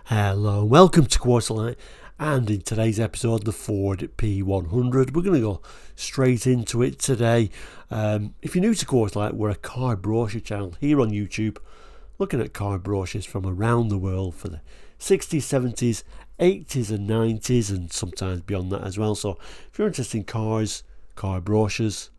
Hello, welcome to Quarterlight, and in today's episode, the Ford P100. We're going to go straight into it today. If you're new to Quarterlight, we're a car brochure channel here on YouTube, looking at car brochures from around the world for the 60s, 70s, 80s and 90s, and sometimes beyond that as well. So if you're interested in cars, car brochures,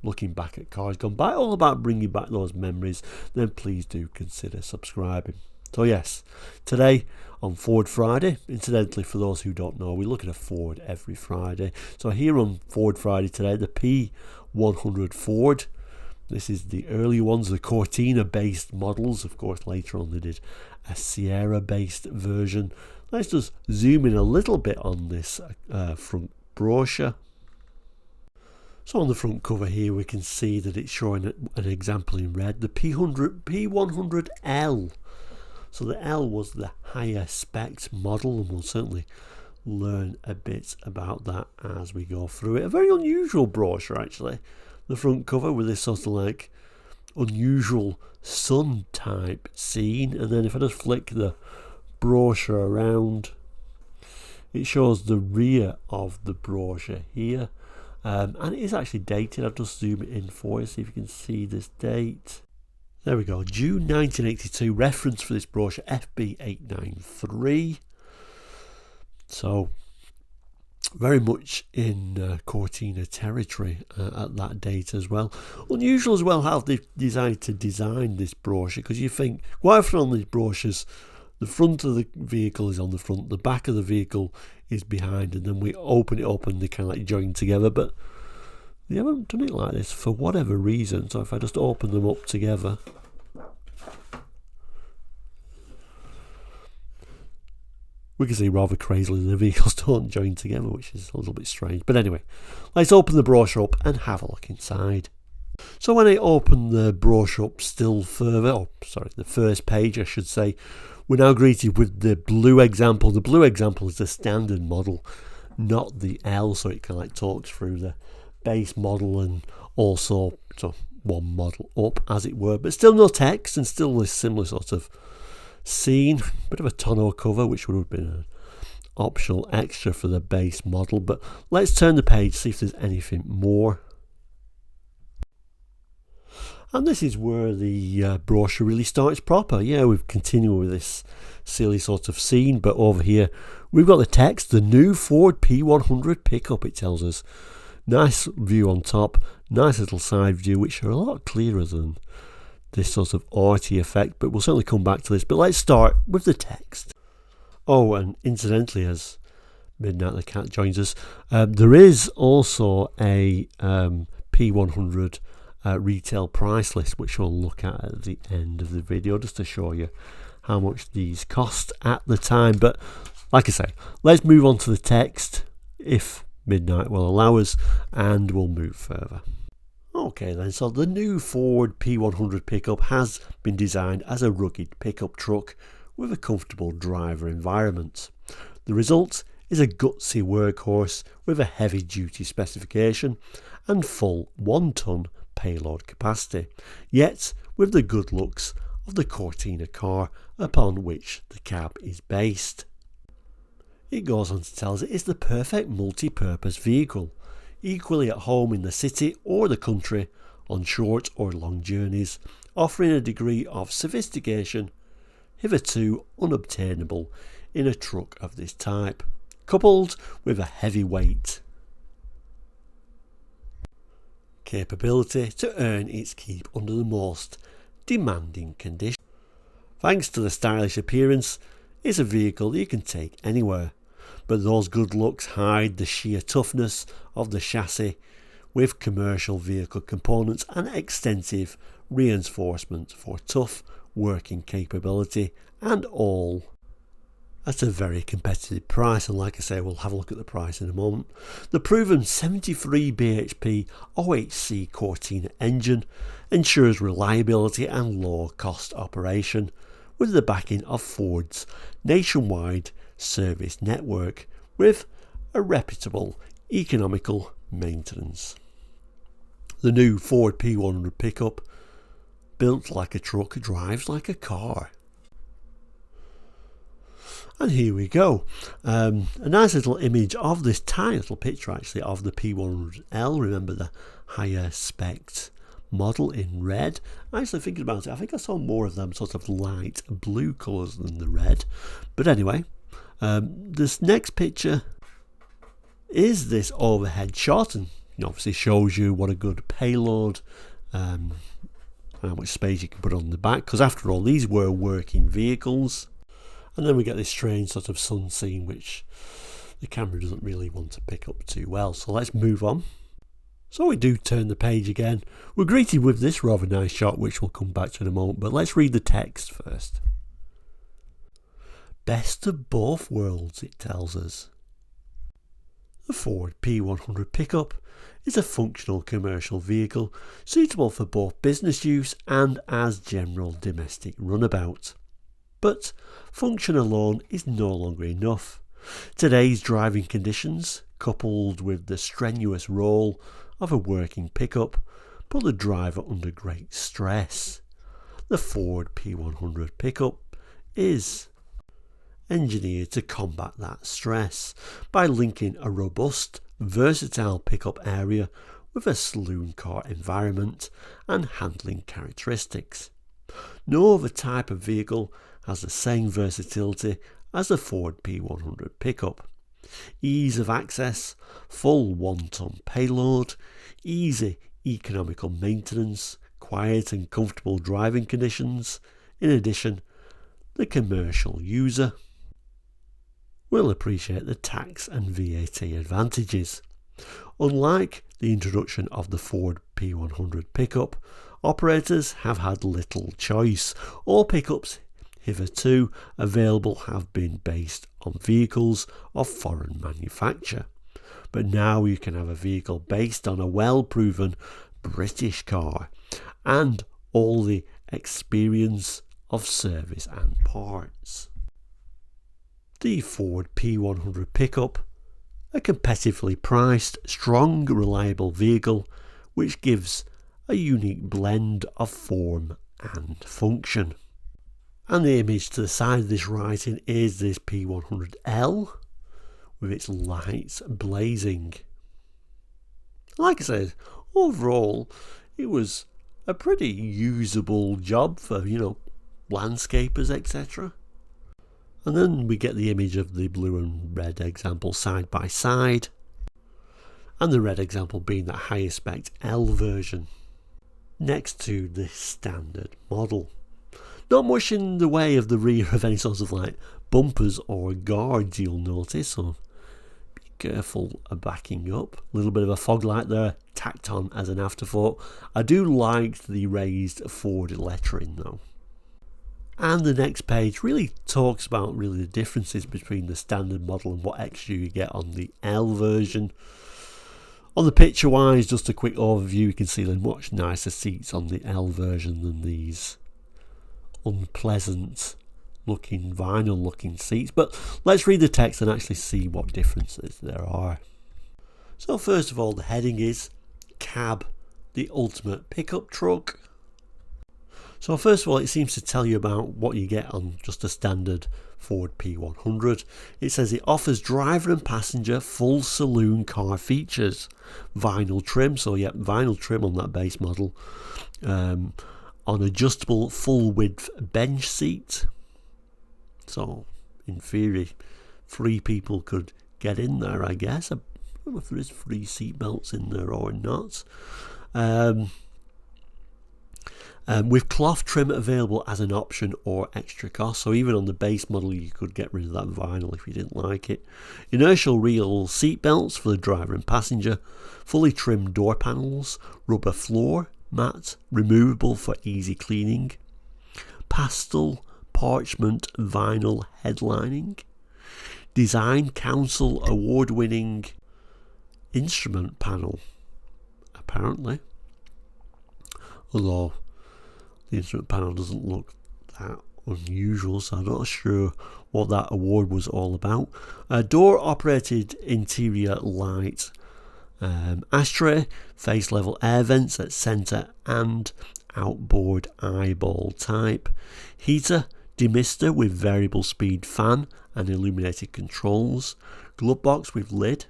looking back at cars gone by, all about bringing back those memories, then please do consider subscribing. So yes, today on Ford Friday, incidentally for those who don't know, we look at a Ford every Friday. So here on Ford Friday today, the P100 Ford. This is the early ones, the Cortina based models. Of course later on they did a Sierra based version. Let's just zoom in a little bit on this front brochure. So on the front cover here we can see that it's showing an example in red, the P100L. So the L was the higher spec model, and we'll certainly learn a bit about that as we go through it. A very unusual brochure actually, the front cover with this sort of like unusual sun type scene, and then if I just flick the brochure around, it shows the rear of the brochure here, and it is actually dated. I'll just zoom it in for you, see if you can see this date. There we go, June 1982, reference for this brochure FB893. So very much in Cortina territory at that date as well. Unusual as well how they've decided to design this brochure, because you think quite often on these brochures the front of the vehicle is on the front, the back of the vehicle is behind, and then we open it up and they kind of like join together, but they haven't done it like this for whatever reason. So if I just open them up together, we can see rather crazily the vehicles don't join together, which is a little bit strange. But anyway, let's open the brochure up and have a look inside. So when I open the brochure up still further, the first page I should say, we're now greeted with the blue example. The blue example is the standard model, not the L, so it kind of like talks through the base model and also one model up as it were, but still no text and still this similar sort of scene. Bit of a tonneau cover, which would have been an optional extra for the base model, but let's turn the page, see if there's anything more. And this is where the brochure really starts proper. Yeah, we've continued with this silly sort of scene, but over here we've got the text, the new Ford P100 pickup, it tells us. Nice view on top, nice little side view, which are a lot clearer than this sort of arty effect, but we'll certainly come back to this. But let's start with the text. Oh, and incidentally, as Midnight the Cat joins us, there is also a P100 retail price list, which we'll look at the end of the video, just to show you how much these cost at the time. But like I say, let's move on to the text, if Midnight will allow us, and we'll move further. Okay then, so the new Ford P100 pickup has been designed as a rugged pickup truck with a comfortable driver environment. The result is a gutsy workhorse with a heavy duty specification and full 1-ton payload capacity, yet with the good looks of the Cortina car upon which the cab is based. It goes on to tell us it is the perfect multi-purpose vehicle, equally at home in the city or the country, on short or long journeys, offering a degree of sophistication hitherto unobtainable in a truck of this type, coupled with a heavy weight capability to earn its keep under the most demanding conditions. Thanks to the stylish appearance, it's a vehicle that you can take anywhere, but those good looks hide the sheer toughness of the chassis with commercial vehicle components and extensive reinforcement for tough working capability, and all at a very competitive price. And like I say, we'll have a look at the price in a moment. The proven 73 bhp OHC Cortina engine ensures reliability and low cost operation with the backing of Ford's nationwide service network with a reputable economical maintenance. The new Ford P100 pickup, built like a truck, drives like a car. And here we go. A nice little image of this tiny little picture actually of the P100L. Remember the higher spec model in red. Actually thinking about it, I think I saw more of them sort of light blue colours than the red. But anyway, this next picture is this overhead shot, and it obviously shows you what a good payload and how much space you can put on the back, because after all these were working vehicles. And then we get this strange sort of sun scene which the camera doesn't really want to pick up too well. So let's move on. So we do turn the page again. We're greeted with this rather nice shot which we'll come back to in a moment, but let's read the text first. Best of both worlds, it tells us. The Ford P100 pickup is a functional commercial vehicle suitable for both business use and as general domestic runabout. But function alone is no longer enough. Today's driving conditions, coupled with the strenuous role of a working pickup, put the driver under great stress. The Ford P100 pickup is engineered to combat that stress by linking a robust, versatile pickup area with a saloon car environment and handling characteristics. No other type of vehicle has the same versatility as the Ford P100 pickup. Ease of access, full 1-ton payload, easy economical maintenance, quiet and comfortable driving conditions. In addition, the commercial user will appreciate the tax and VAT advantages. Unlike the introduction of the Ford P100 pickup, operators have had little choice. All pickups hitherto available have been based on vehicles of foreign manufacture. But now you can have a vehicle based on a well-proven British car and all the experience of service and parts. The Ford P100 pickup, a competitively priced, strong, reliable vehicle which gives a unique blend of form and function. And the image to the side of this writing is this P100L with its lights blazing. Like I said, overall it was a pretty usable job for, landscapers, etc. And then we get the image of the blue and red example side by side, and the red example being the higher spec L version next to the standard model. Not much in the way of the rear of any sort of bumpers or guards, you'll notice, so be careful backing up. A little bit of a fog light there tacked on as an afterthought. I do like the raised Ford lettering though. And the next page really talks about the differences between the standard model and what extra you get on the L version. On the picture wise, just a quick overview, you can see the much nicer seats on the L version than these unpleasant looking vinyl looking seats. But let's read the text and actually see what differences there are. So first of all, the heading is Cab, the ultimate pickup truck. So first of all, it seems to tell you about what you get on just a standard Ford P100. It says it offers driver and passenger full saloon car features, vinyl trim, so yeah, vinyl trim on that base model, on adjustable full width bench seat. So in theory 3 people could get in there, I guess. I don't know if there is 3 seat belts in there or not. With cloth trim available as an option or extra cost, so even on the base model you could get rid of that vinyl if you didn't like it. Inertial reel seat belts for the driver and passenger, fully trimmed door panels, rubber floor mat, removable for easy cleaning, pastel parchment vinyl headlining, Design Council award-winning instrument panel, apparently, although the instrument panel doesn't look that unusual, so I'm not sure what that award was all about. Door operated interior light, ashtray, face level air vents at centre and outboard eyeball type, heater, demister with variable speed fan and illuminated controls, glove box with lid,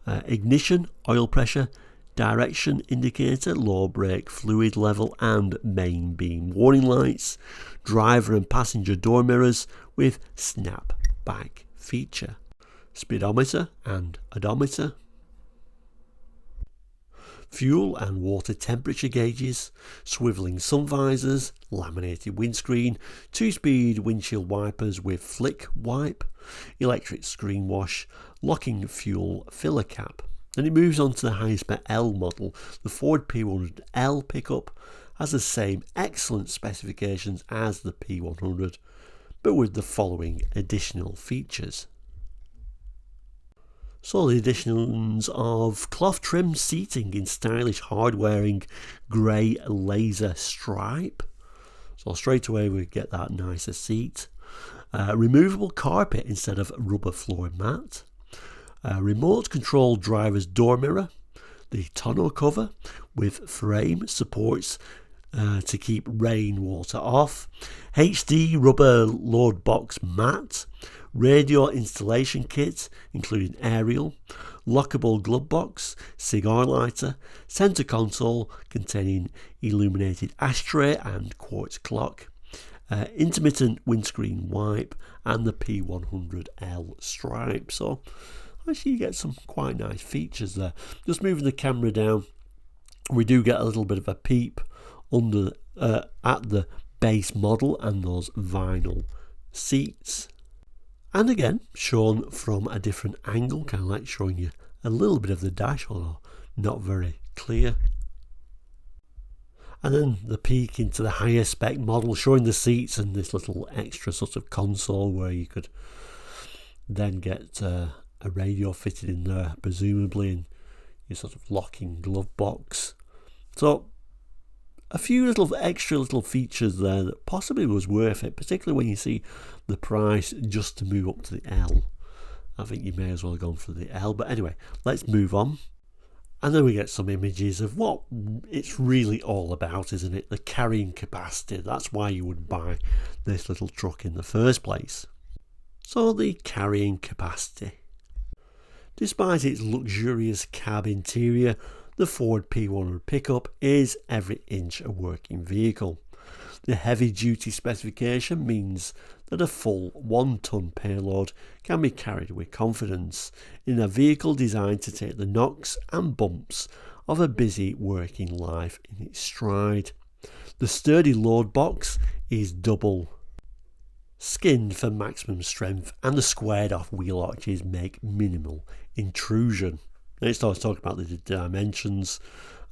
ignition, oil pressure, direction indicator, low brake fluid level and main beam warning lights, driver and passenger door mirrors with snap back feature, speedometer and odometer, fuel and water temperature gauges, swivelling sun visors, laminated windscreen, 2-speed windshield wipers with flick wipe, electric screen wash, locking fuel filler cap. Then it moves on to the highest spec L model. The Ford P100L pickup has the same excellent specifications as the P100, but with the following additional features. So the additions of cloth trimmed seating in stylish hard-wearing grey laser stripe. So straight away we get that nicer seat. Removable carpet instead of rubber floor mat. Remote control driver's door mirror. The tonneau cover with frame supports to keep rainwater off. HD rubber load box mat. Radio installation kit including aerial, lockable glove box, cigar lighter, centre console containing illuminated ashtray and quartz clock, intermittent windscreen wipe and the P100L stripe. So actually you get some quite nice features there. Just moving the camera down, we do get a little bit of a peep under at the base model and those vinyl seats. And again, shown from a different angle, kind of like showing you a little bit of the dash, although not very clear. And then the peek into the higher spec model, showing the seats and this little extra sort of console where you could then get a radio fitted in there, presumably, and your sort of locking glove box. So a few little extra little features there that possibly was worth it, particularly when you see the price just to move up to the L. I think you may as well have gone for the L, but anyway, let's move on. And then we get some images of what it's really all about, isn't it? The carrying capacity. That's why you would buy this little truck in the first place. So the carrying capacity. Despite its luxurious cab interior, the Ford P100 pickup is every inch a working vehicle. The heavy-duty specification means that a full 1-ton payload can be carried with confidence in a vehicle designed to take the knocks and bumps of a busy working life in its stride. The sturdy load box is double skinned for maximum strength, and the squared off wheel arches make minimal intrusion. Then it starts talking about the dimensions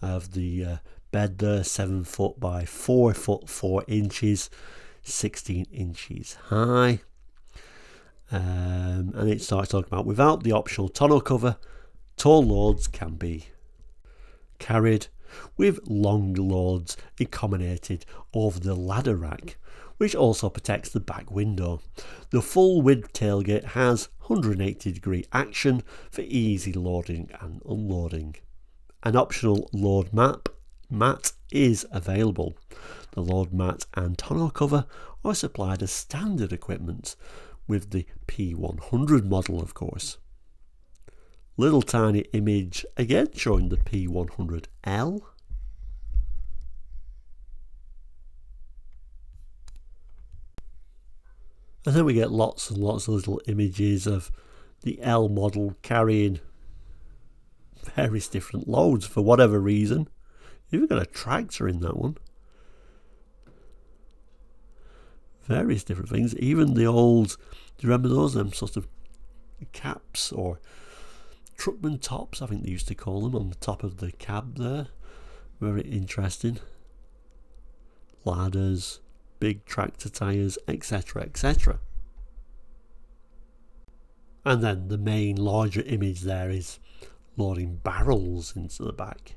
of the bed there, 7 foot by 4 foot 4 inches, 16 inches high. And it starts talking about without the optional tonneau cover, tall loads can be carried with long loads accommodated over the ladder rack, which also protects the back window. The full width tailgate has 180-degree action for easy loading and unloading. An optional load mat is available. The load mat and tonneau cover are supplied as standard equipment with the P100 model, of course. Little tiny image again showing the P100L. And then we get lots and lots of little images of the L model carrying various different loads for whatever reason. You've even got a tractor in that one. Various different things. Even the old, do you remember those? Them sort of caps or truckman tops, I think they used to call them, on the top of the cab there. Very interesting. Ladders, big tractor tyres, etc., etc. And then the main larger image there is loading barrels into the back.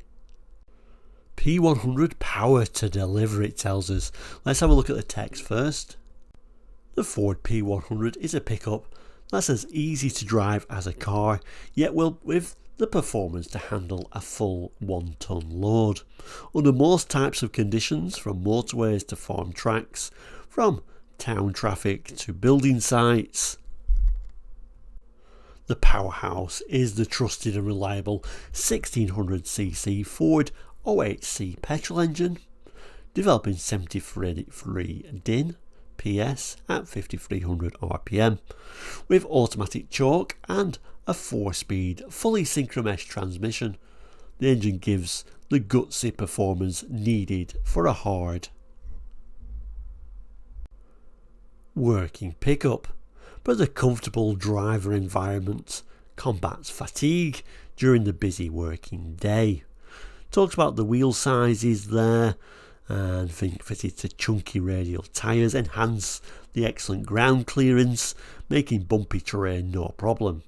P100 power to deliver, it tells us. Let's have a look at the text first. The Ford P100 is a pickup that's as easy to drive as a car, yet will with the performance to handle a full 1-ton load. Under most types of conditions, from motorways to farm tracks, from town traffic to building sites. The powerhouse is the trusted and reliable 1600cc Ford 08C petrol engine, developing 73 din PS at 5300 RPM, with automatic choke and a 4-speed fully synchromesh transmission. The engine gives the gutsy performance needed for a hard working pickup, but the comfortable driver environment combats fatigue during the busy working day. Talks about the wheel sizes there, and fitted to chunky radial tyres enhance the excellent ground clearance, making bumpy terrain no problem.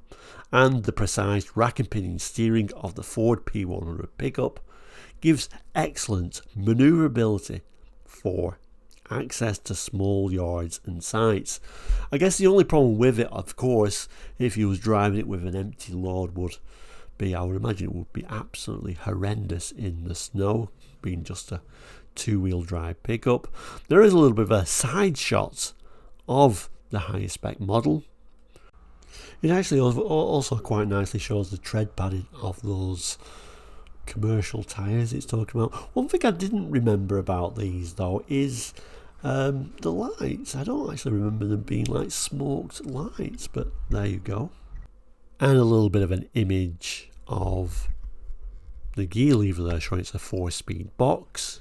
And the precise rack and pinion steering of the Ford P100 pickup gives excellent manoeuvrability for access to small yards and sites. I guess the only problem with it, of course, if you was driving it with an empty load, would be, I would imagine it would be absolutely horrendous in the snow, being just a two-wheel drive pickup. There is a little bit of a side shot of the higher spec model. It actually also quite nicely shows the tread padding of those commercial tyres it's talking about. One thing I didn't remember about these though is the lights. I don't actually remember them being like smoked lights, but there you go. And a little bit of an image of the gear lever there, showing it's a 4-speed box.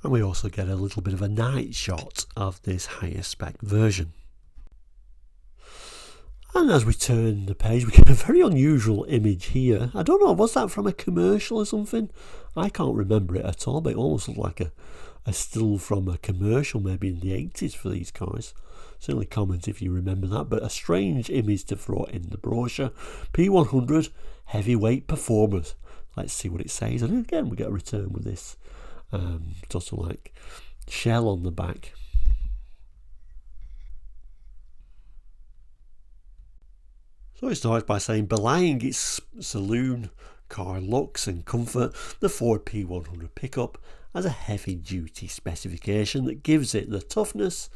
And we also get a little bit of a night shot of this higher spec version. And as we turn the page, we get a very unusual image here. I don't know, was that from a commercial or something? I can't remember it at all, but it almost looked like a still from a commercial, maybe in the 80s for these cars. Certainly comment if you remember that, but a strange image to throw in the brochure. P100 heavyweight performers. Let's see what it says. And again, we get a return with this sort of like shell on the back. So it starts by saying, belying its saloon car looks and comfort, the Ford P100 pickup has a heavy-duty specification that gives it the toughness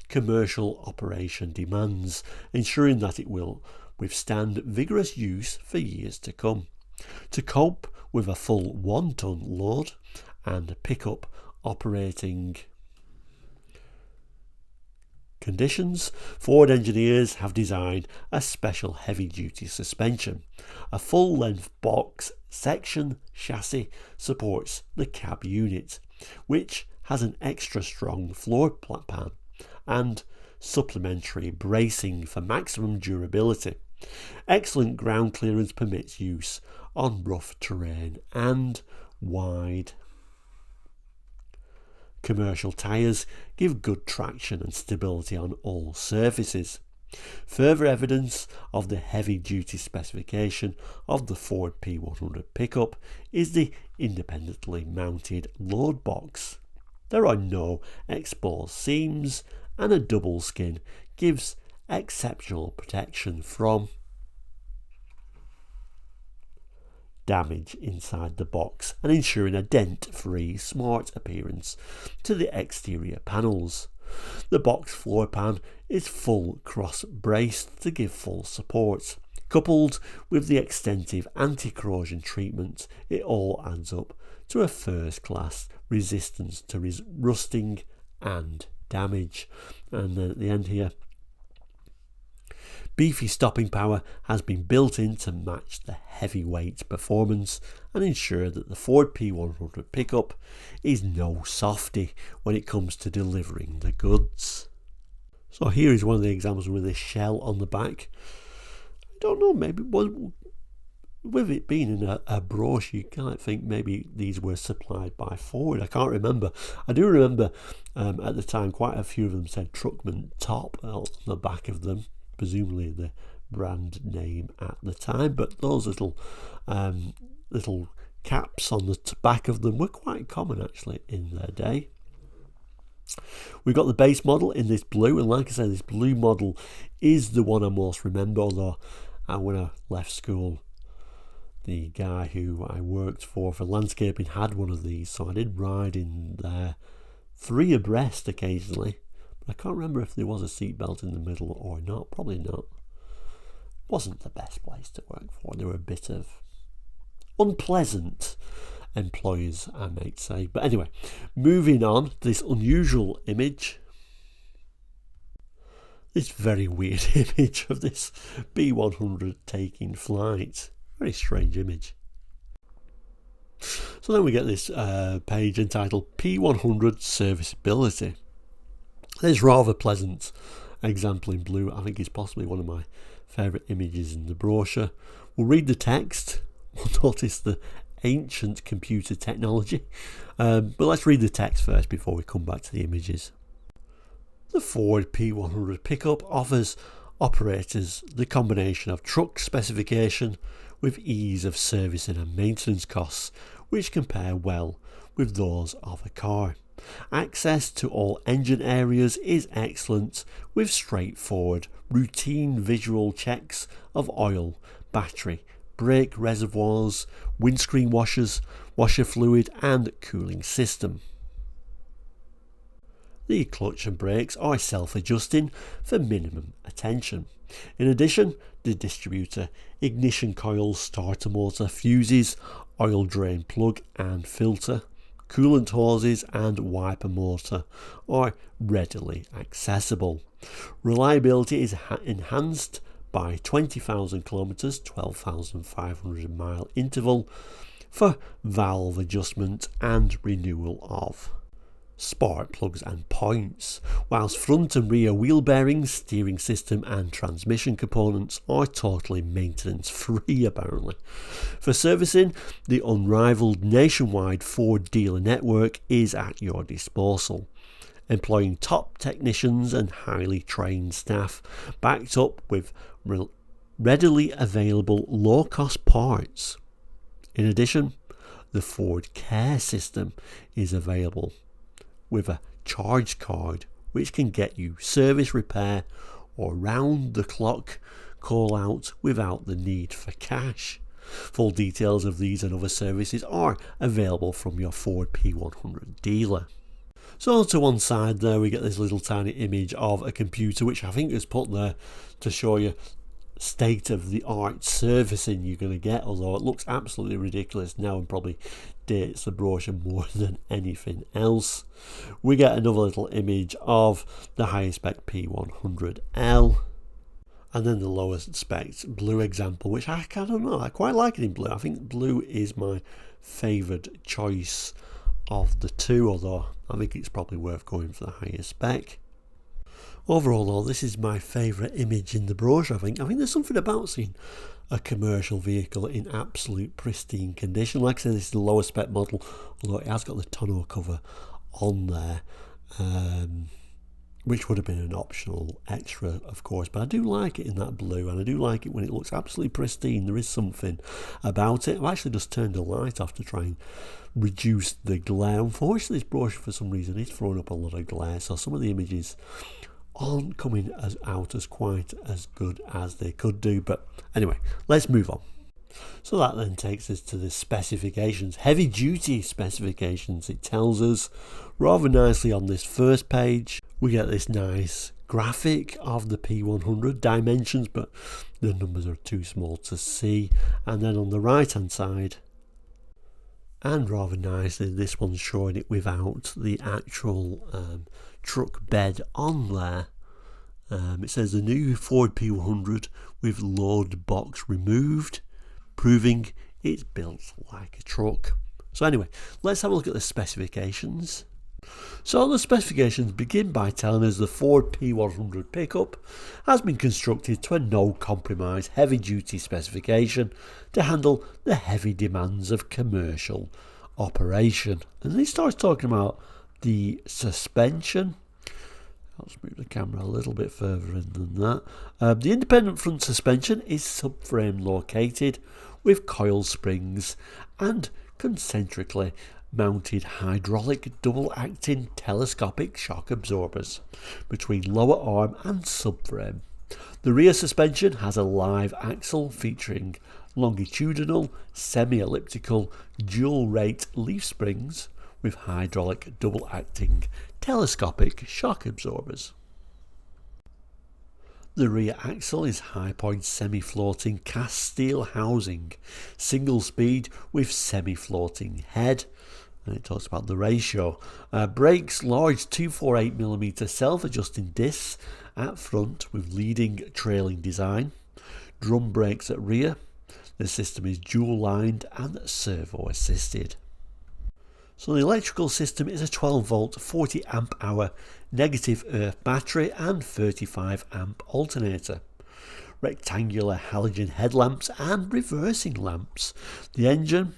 commercial operation demands, ensuring that it will withstand vigorous use for years to come. To cope with a full 1-ton load and pickup operating conditions, Ford engineers have designed a special heavy-duty suspension. A full-length box section chassis supports the cab unit, which has an extra strong floor pan and supplementary bracing for maximum durability. Excellent ground clearance permits use on rough terrain, and wide commercial tyres give good traction and stability on all surfaces. Further evidence of the heavy-duty specification of the Ford P100 pickup is the independently mounted load box. There are no exposed seams, and a double skin gives exceptional protection from damage inside the box and ensuring a dent-free smart appearance to the exterior panels. The box floor pan is full cross-braced to give full support. Coupled with the extensive anti-corrosion treatment, it all adds up to a first-class resistance to rusting and damage. And then at the end here, beefy stopping power has been built in to match the heavyweight performance and ensure that the Ford P100 pickup is no softy when it comes to delivering the goods. So here is one of the examples with this shell on the back. I don't know, maybe with it being in a brochure, you can't think maybe these were supplied by Ford. I can't remember. I do remember at the time quite a few of them said Truckman Top on the back of them, presumably the brand name at the time, but those little caps on the back of them were quite common actually in their day. We've got the base model in this blue, and like I said, this blue model is the one I most remember, although when I left school, the guy who I worked for landscaping had one of these, so I did ride in there 3 abreast occasionally. But I can't remember if there was a seatbelt in the middle or not. Probably not. Wasn't the best place to work for. They were a bit of unpleasant employees, I might say. But anyway, moving on, this unusual image. This very weird image of this P100 taking flight. Very strange image. So then we get this page entitled P100 Serviceability. This rather pleasant example in blue. I think it's possibly one of my favourite images in the brochure. We'll read the text. We'll notice the ancient computer technology. But let's read the text first before we come back to the images. The Ford P100 pickup offers operators the combination of truck specification with ease of servicing and maintenance costs, which compare well with those of a car. Access to all engine areas is excellent, with straightforward, routine visual checks of oil, battery, brake reservoirs, windscreen washers, washer fluid and cooling system. The clutch and brakes are self-adjusting for minimum attention. In addition, the distributor, ignition coils, starter motor, fuses, oil drain plug and filter, coolant hoses and wiper motor are readily accessible. Reliability is enhanced by 20,000 kilometers, 12,500 mile interval for valve adjustment and renewal of spark plugs and points, whilst front and rear wheel bearings, steering system and transmission components are totally maintenance free apparently. For servicing, the unrivaled nationwide Ford dealer network is at your disposal, employing top technicians and highly trained staff, backed up with readily available low-cost parts. In addition, the Ford Care system is available with a charge card which can get you service repair or round-the-clock call-out without the need for cash. Full details of these and other services are available from your Ford P100 dealer. So to one side there we get this little tiny image of a computer which I think is put there to show you state-of-the-art servicing you're going to get, although it looks absolutely ridiculous now and probably dates the brochure more than anything else. We get another little image of the higher spec P100L, and then the lower spec blue example, which I don't know, I quite like it in blue. I think blue is my favoured choice of the two, although I think it's probably worth going for the higher spec. Overall though, this is my favourite image in the brochure. I think there's something about seeing a commercial vehicle in absolute pristine condition. Like I said, this is the lower spec model, although it has got the tonneau cover on there, which would have been an optional extra of course, but I do like it in that blue, and I do like it when it looks absolutely pristine. There is something about it. I've actually just turned the light off to try and reduce the glare. Unfortunately, this brochure for some reason is throwing up a lot of glare, so some of the images aren't coming out as quite as good as they could do. But anyway, let's move on. So that then takes us to the specifications, heavy duty specifications. It tells us rather nicely on this first page. We get this nice graphic of the P100 dimensions, but the numbers are too small to see. And then on the right hand side, and rather nicely, this one's showing it without the actual truck bed on there. It says the new Ford P100 with load box removed, proving it's built like a truck. So anyway, let's have a look at the specifications. So the specifications begin by telling us the Ford P100 pickup has been constructed to a no compromise heavy duty specification to handle the heavy demands of commercial operation. And then he starts talking about the suspension. Let's move the camera a little bit further in than that. The independent front suspension is subframe located with coil springs and concentrically mounted hydraulic double-acting telescopic shock absorbers between lower arm and subframe. The rear suspension has a live axle featuring longitudinal semi-elliptical dual rate leaf springs with hydraulic double-acting telescopic shock absorbers. The rear axle is high-point semi-floating cast steel housing, single speed with semi-floating head, and it talks about the ratio. Brakes, large 248mm self-adjusting discs at front with leading trailing design, drum brakes at rear. The system is dual-lined and servo-assisted. So the electrical system is a 12-volt 40 amp hour negative earth battery and 35 amp alternator. Rectangular halogen headlamps and reversing lamps. The engine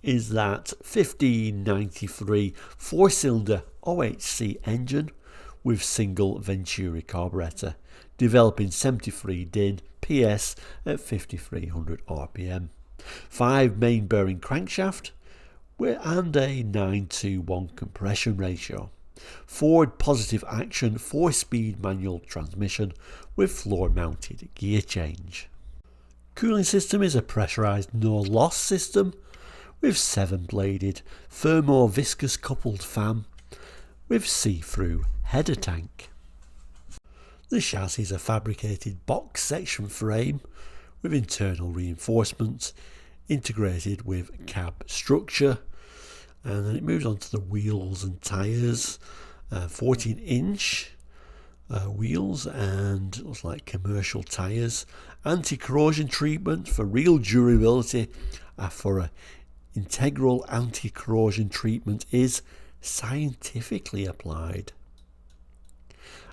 is that 1593 4-cylinder OHC engine with single Venturi carburetor, developing 73 din PS at 5300 RPM. 5 main bearing crankshaft and a 9:1 compression ratio. Ford positive action 4-speed manual transmission with floor mounted gear change. Cooling system is a pressurized no loss system with 7-bladed thermo viscous coupled fan with see-through header tank. The chassis is a fabricated box section frame with internal reinforcements integrated with cab structure, and then it moves on to the wheels and tyres. 14-inch wheels and looks like commercial tyres. Anti-corrosion treatment for real durability. For an integral anti-corrosion treatment is scientifically applied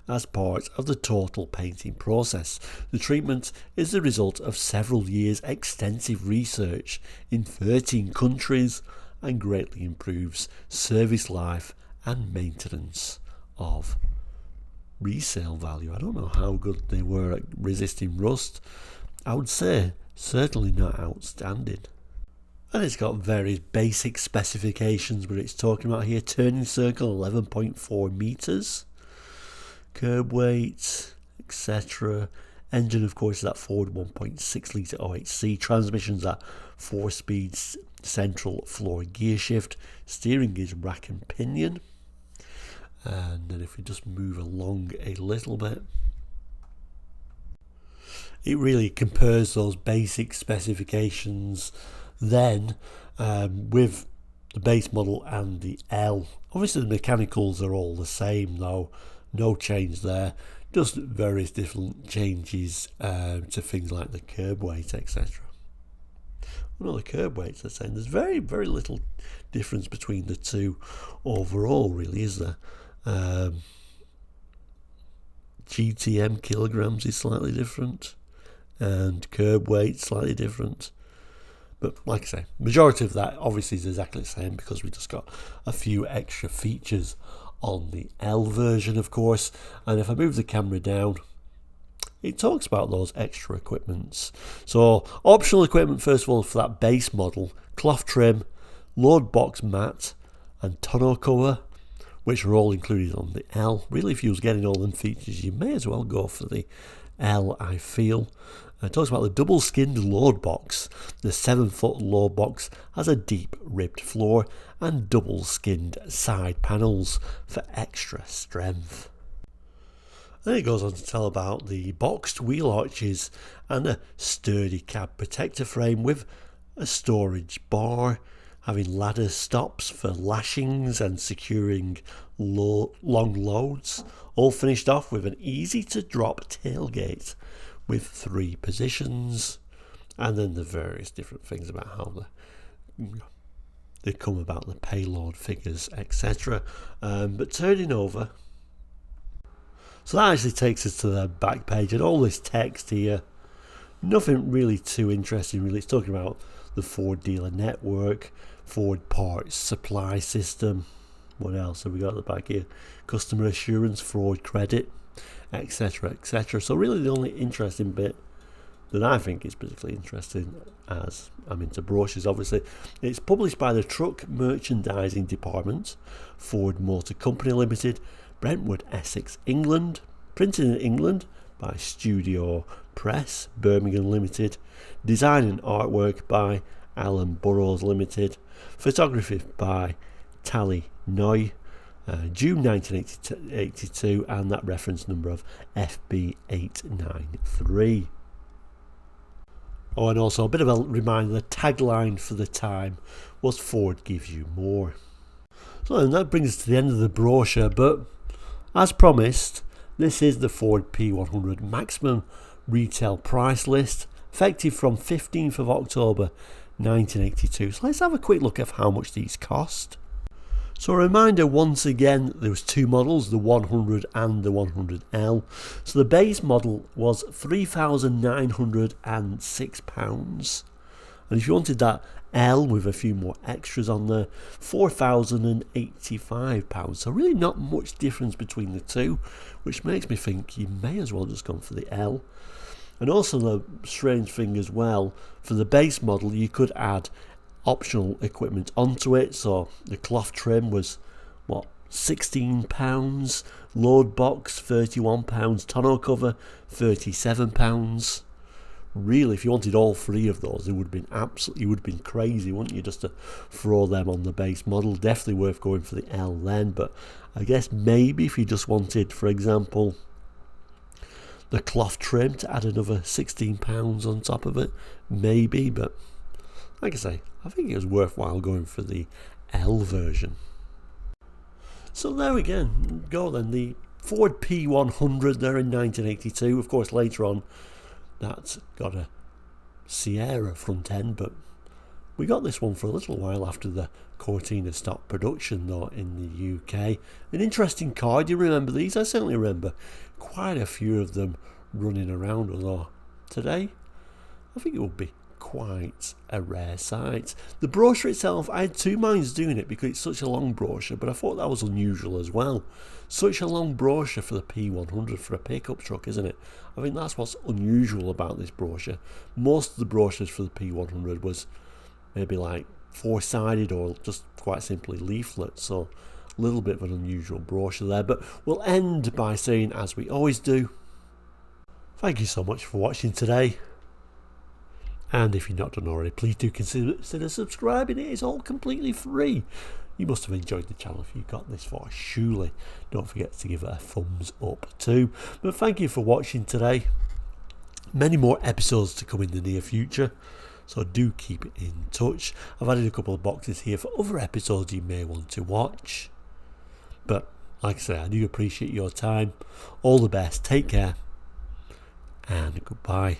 as part of the total painting process. The treatment is the result of several years' extensive research in 13 countries and greatly improves service life and maintenance of resale value. I don't know how good they were at resisting rust. I would say certainly not outstanding. And it's got various basic specifications, but it's talking about here turning circle 11.4 meters, curb weight, etc. Engine, of course, is that Ford 1.6 litre OHC. Transmission's that 4-speed central floor gear shift. Steering is rack and pinion. And then if we just move along a little bit, it really compares those basic specifications then with the base model and the L. Obviously the mechanicals are all the same though, no change there, just various different changes to things like the curb weight, etc. Well, the curb weights are saying there's very, very little difference between the two overall, really, is there? GTM kilograms is slightly different, and curb weight slightly different. But like I say, majority of that obviously is exactly the same because we just got a few extra features on the L version, of course. And if I move the camera down, it talks about those extra equipments. So optional equipment, first of all, for that base model: cloth trim, load box mat, and tonneau cover, which are all included on the L. Really, if you was getting all them features, you may as well go for the L, I feel. It talks about the double-skinned load box. The 7-foot load box has a deep ribbed floor and double-skinned side panels for extra strength. Then it goes on to tell about the boxed wheel arches and a sturdy cab protector frame with a storage bar, having ladder stops for lashings and securing long loads, all finished off with an easy to drop tailgate with 3 positions, and then the various different things about how they come about the payload figures, etc. But turning over, so that actually takes us to the back page, and all this text here, nothing really too interesting really. It's talking about the Ford dealer network, Ford parts supply system. What else have we got at the back here? Customer assurance, fraud credit, etc, etc. So really the only interesting bit that I think is particularly interesting, as I'm into brochures obviously, it's published by the Truck Merchandising Department, Ford Motor Company Limited, Brentwood, Essex, England. Printed in England by Studio Press, Birmingham Limited. Design and artwork by Alan Burrows Limited. Photography by Tally Neu, June 1982, and that reference number of FB893. Oh, and also a bit of a reminder, the tagline for the time was Ford gives you more. So then that brings us to the end of the brochure, but as promised, this is the Ford P100 maximum retail price list, effective from 15th of October 1982. So let's have a quick look at how much these cost. So a reminder once again, there was two models, the 100 and the 100L. So the base model was £3,906. And if you wanted that L with a few more extras on there, £4,085. So really not much difference between the two, which makes me think you may as well just gone for the L. And also the strange thing as well, for the base model you could add optional equipment onto it. So the cloth trim was what, £16, load box £31, tonneau cover £37. Really, if you wanted all three of those, it would have been crazy, wouldn't you, just to throw them on the base model. Definitely worth going for the L then. But I guess maybe if you just wanted, for example, the cloth trim to add another £16 on top of it, maybe. But like I say, I think it was worthwhile going for the L version. So there we go then, the Ford P100 there in 1982. Of course, later on, that's got a Sierra front end, but we got this one for a little while after the Cortina stopped production though in the UK. An interesting car. Do you remember these? I certainly remember quite a few of them running around, although today I think it would be quite a rare sight. The brochure itself, I had two minds doing it because it's such a long brochure, but I thought that was unusual as well. Such a long brochure for the P100 for a pickup truck, isn't it? I think that's what's unusual about this brochure. Most of the brochures for the P100 was maybe like four-sided or just quite simply leaflets, so a little bit of an unusual brochure there. But we'll end by saying, as we always do, thank you so much for watching today. And if you've not done already, please do consider subscribing. It is all completely free. You must have enjoyed the channel if you got this far, surely. Don't forget to give it a thumbs up too. But thank you for watching today. Many more episodes to come in the near future, so do keep in touch. I've added a couple of boxes here for other episodes you may want to watch. But like I say, I do appreciate your time. All the best, take care, and goodbye.